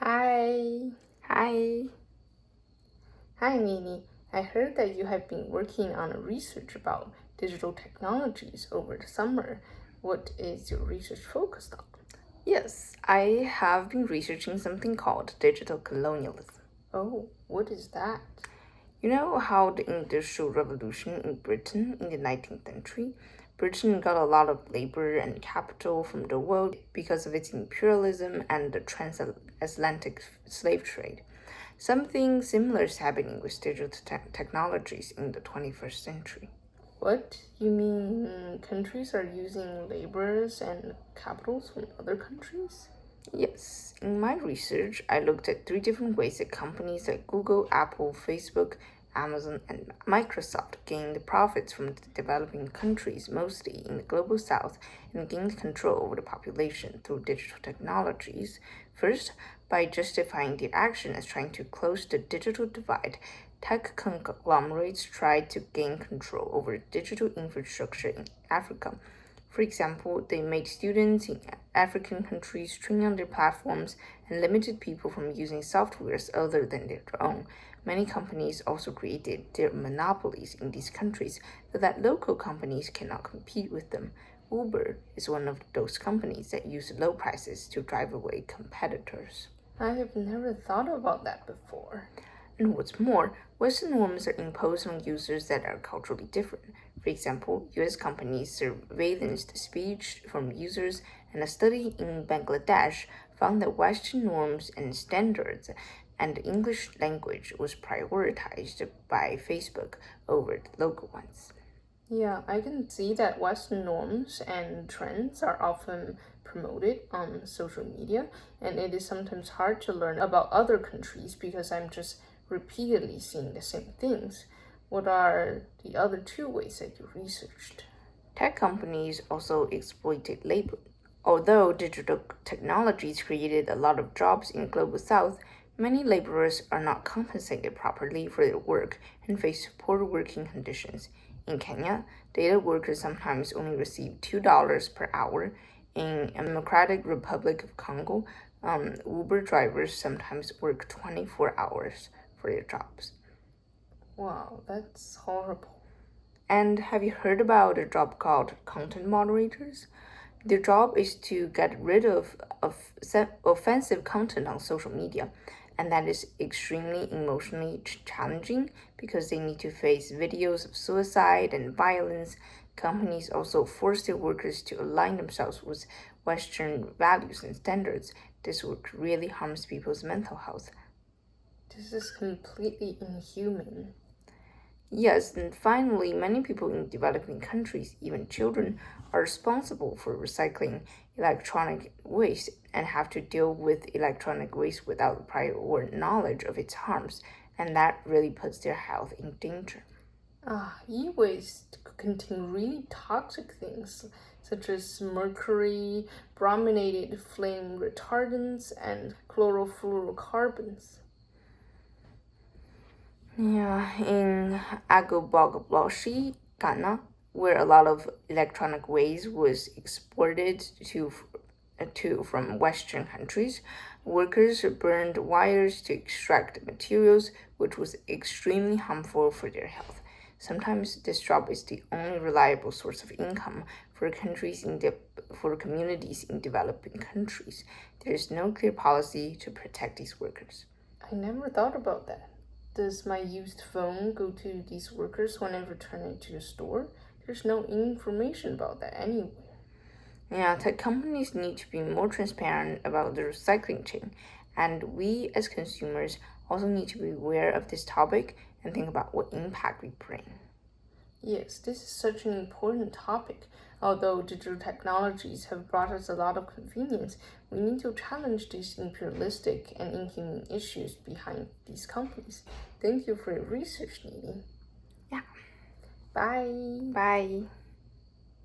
Hi. Hi. Hi, Nini. I heard that you have been working on a research about digital technologies over the summer. What is your research focused on? Yes, I have been researching something called digital colonialism. Oh, what is that? You know how the Industrial Revolution in Britain in the 19th century? Britain got a lot of labor and capital from the world because of its imperialism and the transatlantic slave trade. Something similar is happening with digital technologies in the 21st century. What? You mean countries are using laborers and capitals from other countries? Yes, in my research, I looked at three different ways that companies like Google, Apple, Facebook, Amazon, and Microsoft gained profits from the developing countries, mostly in the global south, and gained control over the population through digital technologies. First, by justifying their action as trying to close the digital divide, tech conglomerates tried to gain control over digital infrastructure in Africa. For example, they made students in African countries train on their platforms and limited people from using softwares other than their own. Many companies also created their monopolies in these countries so that local companies cannot compete with them. Uber is one of those companies that use low prices to drive away competitors. I have never thought about that before. And what's more, Western norms are imposed on users that are culturally different. For example, US companies surveillanced speech from users, and a study in Bangladesh found that Western norms and standards and the English language was prioritized by Facebook over the local ones. Yeah, I can see that Western norms and trends are often promoted on social media, and it is sometimes hard to learn about other countries because I'm just repeatedly seeing the same things. What are the other two ways that you researched? Tech companies also exploited labor. Although digital technologies created a lot of jobs in the global south, many laborers are not compensated properly for their work and face poor working conditions. In Kenya, data workers sometimes only receive $2 per hour. In Democratic Republic of Congo, Uber drivers sometimes work 24 hours for their jobs. Wow, that's horrible. And have you heard about a job called content moderators? Their job is to get rid of offensive content on social media, and that is extremely emotionally challenging because they need to face videos of suicide and violence. Companies also force their workers to align themselves with Western values and standards. This work really harms people's mental health. This is completely inhuman. Yes, and finally, many people in developing countries, even children, are responsible for recycling electronic waste and have to deal with electronic waste without prior knowledge of its harms, and that really puts their health in danger. E-waste contain really toxic things such as mercury, brominated flame retardants, and chlorofluorocarbons. Yeah, in Agobogabloshi, Ghana, where a lot of electronic waste was exported from Western countries, workers burned wires to extract materials, which was extremely harmful for their health. Sometimes this job is the only reliable source of income for for communities in developing countries. There is no clear policy to protect these workers. I never thought about that. Does my used phone go to these workers when I return it to the store? There's no information about that anywhere. Yeah, tech companies need to be more transparent about the recycling chain, and we as consumers also need to be aware of this topic and think about what impact we bring. Yes, this is such an important topic. Although digital technologies have brought us a lot of convenience, we need to challenge these imperialistic and inhumane issues behind these companies. Thank you for your research, Nini. Yeah, Bye. bye.